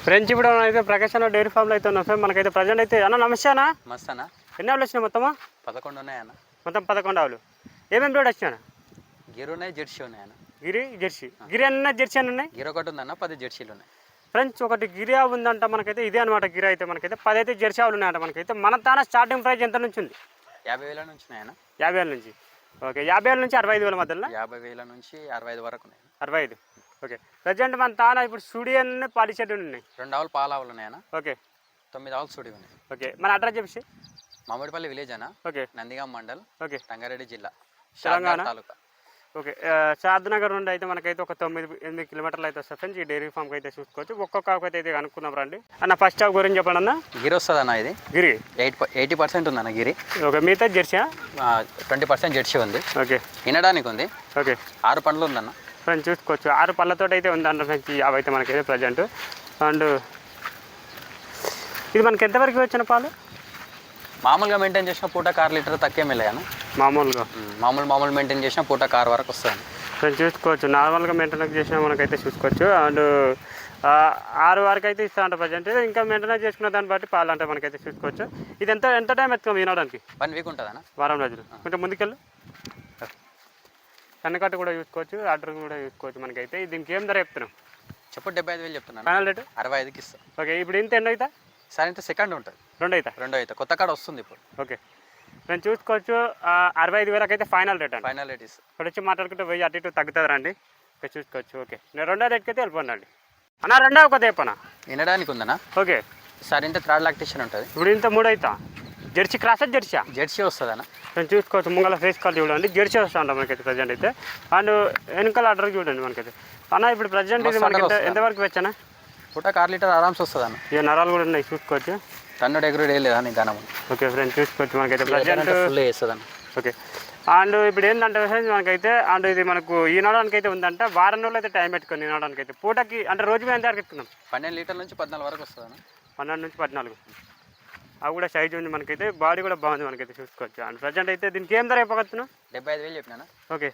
French ఇప్పుడు అయితే ప్రకాశ్ అన్న డైరీ ఫామ్లో అయితే ఉన్నాం సార్. మనకైతే ప్రజెంట్ అయితే అన్న నమస్తే అన్న. మస్త్ అన్న. ఎన్ని ఆవులు వచ్చినాయి మొత్తమా? 11 ఉన్నాయన్న. మొత్తం 11 ఆవులు. ఏమేమి బ్రీడ్ వచ్చినాయి? గిరి ఉన్నాయి, జెర్సీ ఉన్నాయన్న. గిరి జెర్సీ. గిరి అన్న జెర్సీ అని ఉన్నాయి. గిరి ఒకటి ఉందన్న, 10 జెర్సీలు ఉన్నాయి. ఫ్రెండ్స్ ఒకటి గిరి ఆవు ఉందంట మనకైతే. ఇదే అనమాట గిరి అయితే. మనకైతే 10 అయితే జెర్సీ ఆవులు ఉన్నాయంట మనకైతే. మన తాన స్టార్టింగ్ ప్రైస్ ఎంత నుంచి ఉంది? 50,000 నుంచి ఉన్నాయన్న. 50,000 నుంచి. ఓకే, 50,000 నుంచి 65,000 మధ్యలో. 50,000 నుంచి 65 వరకు ఉన్నాయి. 65. ఓకే, ప్రజెంట్ మన తాన ఇప్పుడు స్టూడియో పాలిషెడ్ ఉన్నాయి. 2 ఆవులు పాల ఆవులు ఉన్నాయన్న. ఓకే, 9 ఆవులు స్టూడియో ఉన్నాయి. ఓకే, మన అడ్రస్ చెప్పేసి. మామిడిపల్లి విలేజ్ అన్న. ఓకే, నందిగాం మండల్. ఓకే, రంగారెడ్డి జిల్లా, తెలంగాణ తాలూకా. ఓకే, శారద్నగర్ నుండి అయితే మనకైతే ఒక 9-8 కిలోమీటర్లు అయితే వస్తుంది ఫ్రెండ్స్. ఈ డైరీ ఫామ్కి అయితే చూసుకోవచ్చు. ఒక్కొక్క ఆవుకి అయితే కనుక్కున్నాం రండి అన్న. ఫస్ట్ ఆవు గురించి చెప్పండి అన్న. గిరి వస్తుంది అన్న. ఇది గిరి 80% ఉందన్న గిరి. ఓకే, మిగతా జెర్సీ 20% జెర్సీ ఉంది. ఓకే, వినడానికి ఉంది. ఓకే, 6 పండ్లు ఉందన్న. ఫ్రెండ్స్ చూసుకోవచ్చు. 6 పళ్ళతో అయితే ఉందన్న ఫ్రెండ్స్ ఈ ఆవు అయితే మనకైతే ప్రజెంట్. అండ్ ఇది మనకి ఎంతవరకు వచ్చిన పాలు? మామూలుగా మెయింటైన్ చేసిన పూట 1/2 లీటర్ తక్కువ వెళ్ళాను. మామూలుగా మామూలు మెయింటైన్ చేసిన పూట 1/2 వరకు వస్తుంది. ఫ్రెండ్స్ చూసుకోవచ్చు. నార్మల్గా మెయింటెనెన్స్ చేసినా మనకైతే చూసుకోవచ్చు. అండ్ 6 వరకు అయితే ఇస్తా అంట ప్రజెంట్. ఇంకా మెయింటెనెన్స్ చేసుకున్న దాన్ని బట్టి పాలు అంటే మనకైతే చూసుకోవచ్చు. ఇది ఎంత టైం ఎత్తుకోం వినడానికి? 1 వీక్ ఉంటుందన్న. వారం రోజులు. కొంచెం ముందుకెళ్ళు. కన్నకట్టు కూడా చూసుకోవచ్చు, ఆర్డర్ కూడా చూసుకోవచ్చు మనకైతే. దీనికి ఏం ధర చెప్తున్నాం? చెప్పు. 75,000 చెప్తున్నాను. ఫైనల్ రేటు 65కి ఇస్తాం. ఓకే, ఇప్పుడు ఇంత ఎన్ని అవుతా? సరే, ఇంత సెకండ్ ఉంటుంది. 2 అవుతా. కొత్త కాడ వస్తుంది ఇప్పుడు. ఓకే, నేను చూసుకోవచ్చు. 65,000 అయితే ఫైనల్ రేట్ అండి. ఫైనల్ రేట్ ఇస్తాం. ఇక్కడ వచ్చి మాట్లాడుకుంటే 1000 అటు ఇటు తగ్గుతుంది రండి. ఇక్కడ చూసుకోవచ్చు. ఓకే, నేను 2వ రేట్కి అయితే వెళ్ళిపోండి అండి అన్న. 2వ కొద్ది చెప్పనా? వినడానికి ఉందన్నా. ఓకే, సరే, ఇంత 3rd లాక్టేషన్ ఉంటుంది. ఇప్పుడు ఇంత 3 అవుతా. Jersey క్రాసా Jersey? జెర్సీ వస్తుంది అన్న. నేను చూసుకోవచ్చు. ముంగల ఫేస్ కాల్ చూడండి, జెర్సీ వస్తా ఉంటాం మనకైతే ప్రజెంట్ అయితే. అండ్ వెనకాల ఆర్డర్ చూడండి మనకైతే అన్న. ఇప్పుడు ప్రజెంట్ ఇది మనకి ఎంతవరకు వచ్చానా? పూట 1/2 లీటర్ ఆరామ్స్ వస్తుంది అన్న. ఇక నరాలు కూడా ఉన్నాయి చూసుకోవచ్చు. టన్ను ఎగురు లేదా నీ దానం. ఓకే ఫ్రెండ్స్ చూసుకోవచ్చు మనకైతే ప్రజెంట్ ఫుల్ వేస్తుంది అన్న. ఓకే, అండ్ ఇప్పుడు ఏంటంటే మనకైతే అండ్ ఇది మనకు ఈనడానికి అయితే ఉందంటే వారం రోజులు అయితే టైం పెట్టుకుని ఈనడానికి అయితే. పూటకి అంటే రోజు మీద ఎంత వరకు ఎత్తుకున్నాం? 12 లీటర్ల నుంచి 14 వరకు వస్తుంది అన్న. 12 నుంచి 14. అవి కూడా సైజ్ ఉంది మనకైతే. బాడీ కూడా బాగుంది మనకైతే చూసుకోవచ్చు. అండ్ ప్రజెంట్ అయితే దీనికి ఏం ధర అయిపోతున్నాం? 75,000 చెప్పినా. ఓకే,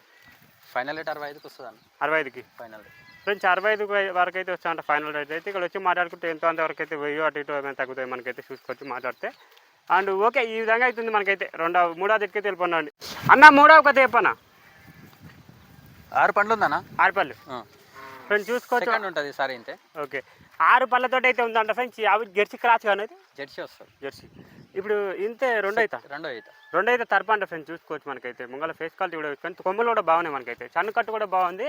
ఫైనల్ రేట్ 65కి వస్తుంది అన్న. 65కి ఫైనల్ రేట్ ఫ్రెండ్స్ 65 వరకు అయితే వస్తా అంటే ఫైనల్ రేట్ అయితే. ఇక్కడ వచ్చి మాట్లాడుకుంటే ఎంతో అంతవరకు అయితే 1000 అటు ఇటు ఏమైనా తగ్గుతాయి మనకైతే చూసుకోవచ్చు మాట్లాడితే. అండ్ ఓకే, ఈ విధంగా అవుతుంది మనకైతే. 3వ దిక్కైతే వెళ్ళిపోండి అన్న. 3వ కథ చెప్పనా? 6 పండ్లు ఉందన్న. 6 పళ్ళు ఫ్రెండ్స్ చూసుకోవచ్చు. సెకండ్ ఉంటుంది సార్ ఇంతే. ఓకే, 6 పళ్ళతో అయితే ఉందంట ఫ్రెండ్స్. అవి జెర్సీ క్రాస్ కానీ జెర్సీ వస్తుంది. జెర్సీ ఇప్పుడు ఇంతే 2 అవుతా. 2 అయితే తరప అంటే ఫ్రెండ్స్ చూసుకోవచ్చు మనకైతే. ముంగల ఫేస్ క్వాలిటీ కూడా కానీ కొమ్ములు కూడా బాగున్నాయి మనకైతే. సన్న కట్టు కూడా బాగుంది.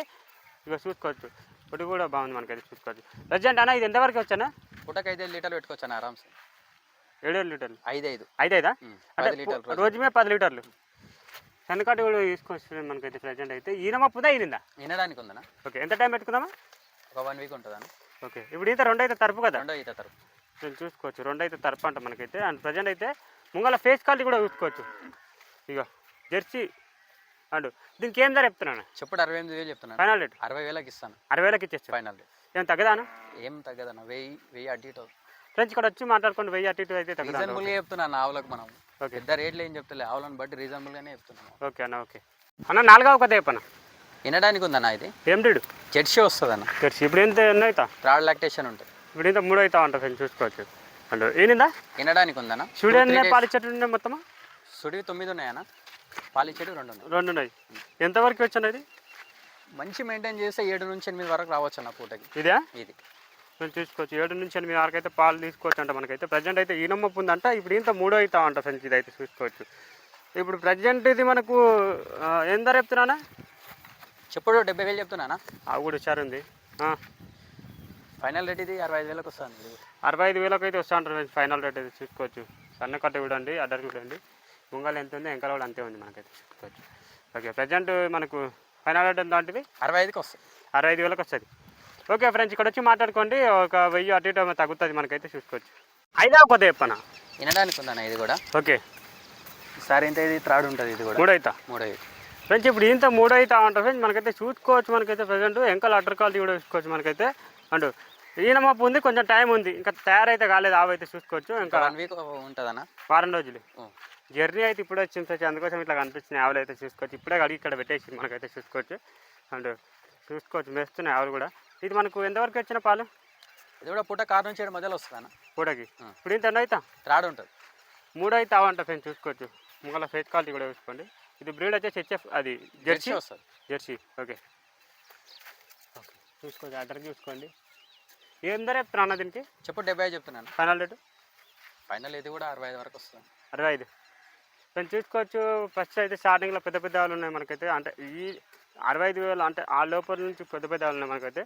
ఇక చూసుకోవచ్చు. పొడి కూడా బాగుంది మనకైతే చూసుకోవచ్చు. ప్రజెంట్ అన్న ఇది ఎంతవరకు వచ్చానా? పూటకి 5 లీటర్లు పెట్టుకోవచ్చు అన్న ఆరామ్స్. 7 లీటర్లు. 5 5 అంటే రోజు మీద 10 లీటర్లు సన్నకట్టు కూడా తీసుకోవచ్చు మనకైతే. ప్రజెంట్ అయితే ఈనమా పుదా ఈనిందా? వినడానికి ఉందన్న. ఓకే, ఎంత టైం పెట్టుకుందామా? ఒక 1 వీక్ ఉంటుంది అన్న. ఓకే, ఇప్పుడు ఇంత 2 అయితే తరపు కదా? 2 అయితే తరపు. నేను చూసుకోవచ్చు. 2 అయితే తరపు అంట మనకైతే. అండ్ ప్రజెంట్ అయితే ముంగల ఫేస్ క్వాలిటీ కూడా చూసుకోవచ్చు. ఇక జెర్సీ. అండ్ దీనికి ఏం ధర చెప్తున్నాను? చెప్పుడు 68,000 చెప్తున్నాను. ఫైనల్ రేట్ 60,000కి ఇస్తాను. 60,000కి ఇచ్చేస్తాను. ఫైనల్ రేట్ ఏం తగ్గదానా? ఏం తగ్గదన్న. 1000 అటు ఇటు. ఫ్రెండ్స్ ఇక్కడ వచ్చి మాట్లాడుకోండి. 1000 అటు ఇటు అయితే తగ్గదా? రీజనబుల్గా చెప్తున్నాను ఆవులకు మనం. ఓకే, పెద్ద రేట్లు ఏం చెప్తలే. ఆవులను బట్టి రీజనబుల్గానే చెప్తున్నాను. ఓకే అన్న. ఓకే అన్న, 4వ కథ చెప్పనా? వినడానికి ఉందన్న. ఇది ఏం రేడు? జెర్సీ వస్తుంది అన్న. జెర్సీ ఇప్పుడు ఎంత ఎన్ని అవుతా? 3rd లాక్టేషన్ ఉంటుంది. ఇప్పుడు ఇంత 3 అవుతా ఉంటా ఫ్రెండ్స్ చూసుకోవచ్చు. అండ్ ఏనిందా? వినడానికి ఉందన్న. స్టూడియో పాలిచ్చేటట్టు మొత్తమా? సుడివి 9 ఉన్నాయన్న. పాలిచ్చేటి 2 ఉన్నాయి. 2 ఉన్నాయి. ఎంతవరకు వచ్చాను ఇది? మంచి మెయింటైన్ చేస్తే 7 నుంచి 8 వరకు రావచ్చు అన్న పూటకి. ఇదే ఇది మేము చూసుకోవచ్చు. 7 నుంచి 8 వరకు అయితే పాలు తీసుకోవచ్చు అంట మనకైతే. ప్రజెంట్ అయితే ఈనమ్మప్పు ఉందంట. ఇప్పుడు ఇంత 3 అవుతా అంట ఫ్రెండ్స్. ఇది అయితే చూసుకోవచ్చు. ఇప్పుడు ప్రజెంట్ ఇది మనకు ఏం ధర చెప్తున్నానా? చెప్పుడు 70,000 చెప్తున్నానా. అవి కూడా హుషారు ఉంది. ఫైనల్ రేట్ ఇది 65,000కి వస్తుంది. 65,000కి అయితే వస్తా అంటారు ఫైనల్ రేట్ అయితే చూసుకోవచ్చు. సన్న కట్ట చూడండి, అడ్డర్ చూడండి. ముంగల్ ఎంత ఉంది, వెంకల కూడా అంతే ఉంది మనకైతే చూసుకోవచ్చు. ఓకే, ప్రజెంట్ మనకు ఫైనల్ రేట్ ఎంత అంటే 65కి వస్తుంది. 65,000కి వస్తుంది. ఓకే ఫ్రెండ్స్, ఇక్కడ వచ్చి మాట్లాడుకోండి. ఒక 1000 అటు ఇటు తగ్గుతుంది మనకైతే చూసుకోవచ్చు. 5వ కొద్ది చెప్పనా? వినడానికి ఉందన్న. ఇది కూడా ఓకే, సార్ ఇంత. ఇది 3rd ఉంటుంది. ఇది కూడా 3 అవుతా. 3 అయితే ఫ్రెండ్స్ ఇప్పుడు ఇంత 3 అవుతా ఉంటుంది ఫ్రెండ్స్ మనకైతే చూసుకోవచ్చు. మనకైతే ప్రజెంట్ వెంకల అడ్డర్ క్వాలిటీ కూడా చూసుకోవచ్చు మనకైతే. అండ్ ఈనమాపు ఉంది, కొంచెం టైం ఉంది, ఇంకా తయారైతే కాలేదు. ఆవు అయితే చూసుకోవచ్చు. ఇంకా 1 వీక్ ఉంటుందన్న. వారం రోజులు జర్నీ అయితే ఇప్పుడు వచ్చింది సార్. అందుకోసం ఇట్లా కనిపిస్తున్నాయి ఆవులు అయితే చూసుకోవచ్చు. ఇప్పుడే కడిగి ఇక్కడ పెట్టేసి మనకైతే చూసుకోవచ్చు. అండ్ చూసుకోవచ్చు మేస్తున్నాయి ఆవులు కూడా. ఇది మనకు ఎంతవరకు వచ్చిన పాలు? ఇది కూడా పూట కారు నుంచి 7 మధ్యలో వస్తుందన్న. పూటకి ఇప్పుడు ఇంత రెండు అవుతా త్రాడ్ ఉంటుంది. 3 అయితే అవంట ఫ్రెండ్స్ చూసుకోవచ్చు. ముంగల ఫేస్ క్వాలిటీ కూడా చూసుకోండి. ఇది బ్రీడ్ వచ్చేసి హెచ్ఎఫ్, అది జెర్సీ వస్తుంది. జెర్సీ ఓకే ఓకే చూసుకోండి. అడ్రస్ చూసుకోండి. ఏం ధర చెప్తున్నా అన్న దీనికి? చెప్పు 75 చెప్తున్నాను. ఫైనల్ రేటు ఫైనల్ ఇది కూడా 65 వరకు వస్తుంది. 65 ఫ్రెండ్స్ చూసుకోవచ్చు. ఫస్ట్ అయితే స్టార్టింగ్లో పెద్ద పెద్ద వాళ్ళు ఉన్నాయి మనకైతే. అంటే ఈ 65,000 అంటే ఆ లోపల నుంచి పెద్ద పెద్ద వాళ్ళు ఉన్నాయి మనకైతే.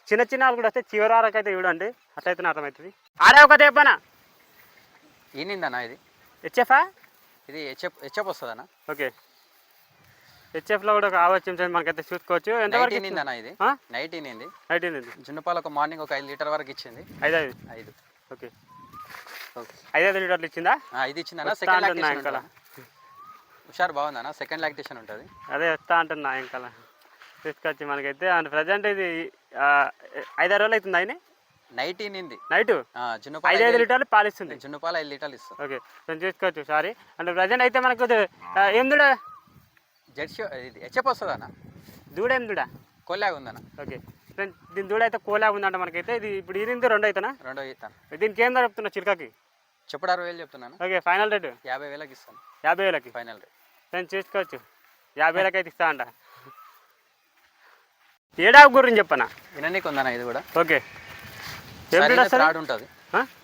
చిన్న చిన్న వాళ్ళు కూడా వస్తే చివరి వరకు అయితే చూడండి, అట్లయితే అర్థమవుతుంది. ఆడే ఒక తెప్పనా ఈనిందన్న ఇది హెచ్ఎఫా? ఇది హెచ్ఎఫ్ వస్తుందన్న. ఓకే హెచ్ఎఫ్లో కూడా కావచ్చు మనకైతే చూసుకోవచ్చు. ఎంతవరకు ఈనిందన్న ఇది నైట్ ఈనింది. నైట్ ఈనింది. జున్నుపాలు ఒక మార్నింగ్ ఒక 5 లీటర్ వరకు ఇచ్చింది. 5 ఓకే ఓకే 5 లీటర్లు ఇచ్చిందా? ఇది ఇచ్చిందన్న. సెకండ్ లాక్టేషన్ ఉంటుంది. హుషారు బాగుందన్న. సెకండ్ లాక్టేషన్ ఉంటుంది. అదే వస్తా అంటున్నా ఇంకా తీసుకొచ్చి మనకైతే. అండ్ ప్రజెంట్ ఇది 5-6 రోజులు అవుతుంది. ఆయన నైట్ ఈనింది. నైట్ జున్నుపాలు 5 లీటర్లు పాలిస్తుంది. జున్నుపాలు 5 లీటర్లు ఇస్తుంది. ఓకే నేను చూసుకోవచ్చు. సారీ అంటే ప్రజెంట్ అయితే మనకు ఏం దూడ? జెర్సీ ఇది హెచ్ఎఫ్ వస్తుందన్న. దూడ ఏం దూడ? కొల్లాగా ఉందన్న. ఓకే ఫ్రెండ్స్ దీని దూడ అయితే కోలా ఉందంట మనకైతే. ఇది ఇప్పుడు ఈనింది 2 అవుతానా? 2 అవుతాను. దీనికి ఏం ధర చెప్తున్నా చిలకకి? చెప్పుడు 60,000 చెప్తున్నాను. ఓకే ఫైనల్ రేటు 50,000కి ఇస్తాను. 50,000కి ఫైనల్ రేట్ నేను చూసుకోవచ్చు. 50,000కి అయితే ఇస్తా అంట. ఏడాకు గురించి చెప్పనా? విననీకి ఉందన్న ఇది కూడా. ఓకే త్రాడ్ ఉంటుంది.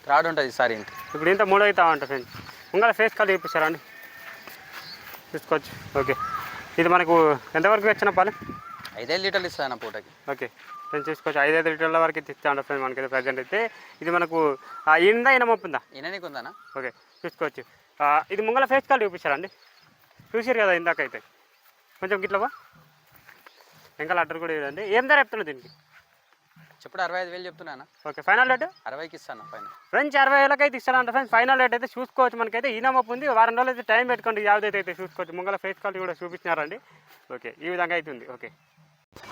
త్రాడ్ ఉంటుంది సార్. ఇంటి ఇప్పుడు ఇంత 3 అవుతామంట ఫ్రెండ్స్. ఇంకా ఫేస్ కాల్ చూపిస్తారా అండి? చూసుకోవచ్చు. ఓకే ఇది మనకు ఎంతవరకు వచ్చిన పాలు? 5 లీటర్లు ఇస్తాను పూటకి. ఓకే నేను చూసుకోవచ్చు. 5 లీటర్ల వరకు ఇస్తాను ఫ్రెండ్స్ మనకైతే ప్రజెంట్ అయితే. ఇది మనకు ఈయనదా ఈయన మొప్పుందా? విననీకి ఉందన్న. ఓకే చూసుకోవచ్చు. ఇది ముంగల ఫేస్ కాల్ చూపిస్తారా అండి? చూసారు కదా ఇందాకైతే. కొంచెం గిట్లవా ఇంకా అడ్డర్ కూడా ఇవ్వండి. ఏం ధర చెప్తున్నా దీనికి? చెప్పుడు 65,000 చెప్తున్నాను. ఓకే ఫైనల్ రేటు 60కి ఇస్తాను. ఫైనల్ ఫ్రెండ్స్ 60,000కి అయితే ఇస్తానంట ఫ్రెండ్స్. ఫైనల్ రేట్ అయితే చూసుకోవచ్చు. మనకైతే ఈనమప్పు ఉంది. వారం రోజులు అయితే టైం పెట్టుకోండి. యావదైతే అయితే చూసుకోవచ్చు. ముంగల ఫేస్ కాల్ కూడా చూపించినారండి. ఓకే ఈ విధంగా అవుతుంది. ఓకే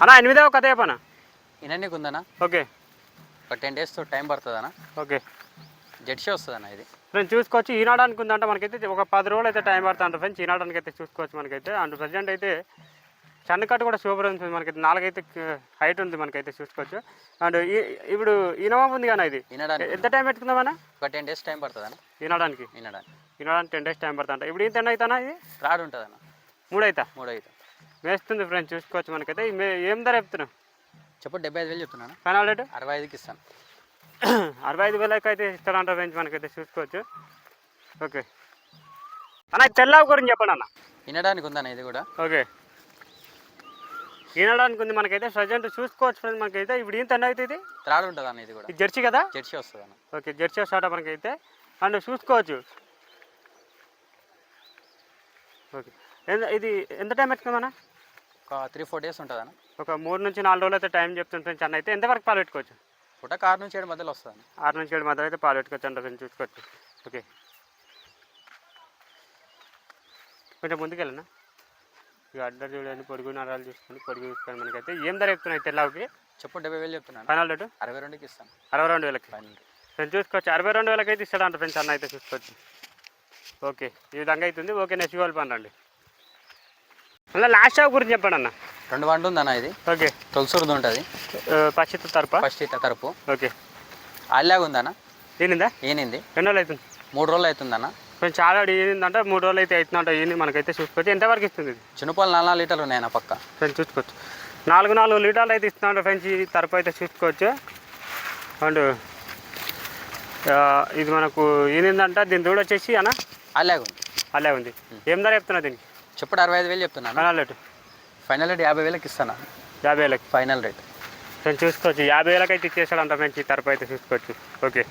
అన్న 8వ కథ చెప్పనా? విననీకి ఉందన్న. ఓకే ఒక 10 days టైం పడుతుంది అన్న. ఓకే జెర్సీ వస్తుందన్న ఇది. ఫ్రెండ్స్ చూసుకోవచ్చు. ఈనాడానికి ఉందంట మనకైతే. ఒక 10 రోజులు అయితే టైం పడుతుంట ఫ్రెండ్స్ ఈనాడానికి అయితే చూసుకోవచ్చు మనకైతే. అండ్ ప్రజెంట్ అయితే సన్నకట్టు కూడా సూపర్ ఉంది మనకైతే. 4 అయితే హైట్ ఉంది మనకైతే చూసుకోవచ్చు. అండ్ ఇప్పుడు ఈనమా ఉంది కానీ ఇది ఎంత టైం పెట్టుకుందామన్నా? ఒక 10 days టైం పడుతుంది అన్న. ఈనడానికి 10 days టైం పడుతుంట. ఇప్పుడు ఇంత అవుతానా? ఇది త్రాడ్ ఉంటుంది అన్న. 3 అవుతా. వేస్తుంది ఫ్రెండ్స్ చూసుకోవచ్చు మనకైతే. ఏం ధర చెప్తున్నావు? చెప్పు 75,000 చెప్తున్నాను. ఫైనల్ రేటు 65కి ఇస్తాను. 65,000కి అయితే ఇస్తాడంట ఫ్రెండ్స్ మనకైతే చూసుకోవచ్చు. ఓకే అన్న తెల్లవ గురించి చెప్పండి అన్న. వినడానికి ఉందన్న ఇది కూడా. ఓకే వినడానికి ఉంది మనకైతే. ప్రజెంట్ చూసుకోవచ్చు ఫ్రెండ్స్ మనకైతే. ఇప్పుడు ఇంత అవుతుంది. ఇది త్రాడ్ ఉంటుంది అన్న. ఇది కూడా ఇది జెర్సీ కదా? జెర్సీ వస్తుంది అన్న. ఓకే జెర్సీ స్టార్ట్ మనకైతే. అండ్ చూసుకోవచ్చు. ఓకే ఇది ఎంత టైం పెట్టుకుందన్న? ఒక 3-4 days ఉంటుంది అన్న. ఒక 3 నుంచి 4 రోజులు అయితే టైం చెప్తుంది ఫ్రెండ్స్. అన్న అయితే ఎంతవరకు పాలు పెట్టుకోవచ్చు? పూట 6 నుంచి 7 మధ్యలో వస్తుంది. 6 నుంచి 7 మధ్యలో అయితే పాలు పెట్టుకోవచ్చు అంట ఫ్రెండ్స్ చూసుకోవచ్చు. ఓకే కొంచెం ముందుకెళ్ళనా? ఇక అడ్డర్ చూడండి. పొడుగు నరాలు చూసుకోండి. పొడుగు చూసుకోండి మనకైతే. ఏం ధర చెప్తున్నాయి తెల్లవుకి? చెప్పు 70,000 చెప్తున్నాను. ఫైనల్ రేటు 62కి ఇస్తాను. 62,000కి ఫైనల్ రేట్ ఫ్రెండ్స్ చూసుకోవచ్చు. 62,000కి అయితే ఇస్తాడంట ఫ్రెండ్స్ అన్న అయితే చూసుకోవచ్చు. ఓకే ఈ విధంగా అవుతుంది. ఓకే నెక్స్ట్ వాళ్ళు పండండి. అలా లాస్ట్ షాప్ గురించి చెప్పండి అన్న. 2 వంట ఉందన్న. ఇది ఓకే తొలసూరుది ఉంటుంది. పచ్చిత తరపా? ఫస్ట్ ఇట్ట తరపు. ఓకే ఆల్లాగా ఉందన్న. ఈనిందా? ఈనింది 2 రోజులు అవుతుంది. 3 రోజులు అవుతుందన్న. కొంచెం చాలా ఈనిందంట. 3 రోజులు అయితే అవుతుందంట. ఈని మనకైతే చూసుకోవచ్చు. ఎంతవరకు ఇస్తుంది ఇది? చిన్నపాలు 4 లీటర్లు ఉన్నాయన్న పక్క. ఫ్రెండ్స్ చూసుకోవచ్చు. 4 లీటర్లు అయితే ఇస్తుందంట ఫ్రెండ్స్. ఈ తరపు అయితే చూసుకోవచ్చు. అండ్ ఇది మనకు ఈనిందంట. దీని దూడ వచ్చేసి అన్న అలాగే ఉంది. అలాగే ఉంది. ఏం ధర చెప్తున్నా దీనికి? చెప్పుడు 65,000 చెప్తున్నాను. ఫైనల్ రేటు ఫైనల్ రేట్ 50,000కి ఇస్తాను. 50,000కి ఫైనల్ రేట్ ఫ్రెండ్స్ చూసుకోవచ్చు. 50,000కి అయితే ఇచ్చేసాడంట ఫ్రెండ్స్. ఈ తరపు అయితే చూసుకోవచ్చు. ఓకే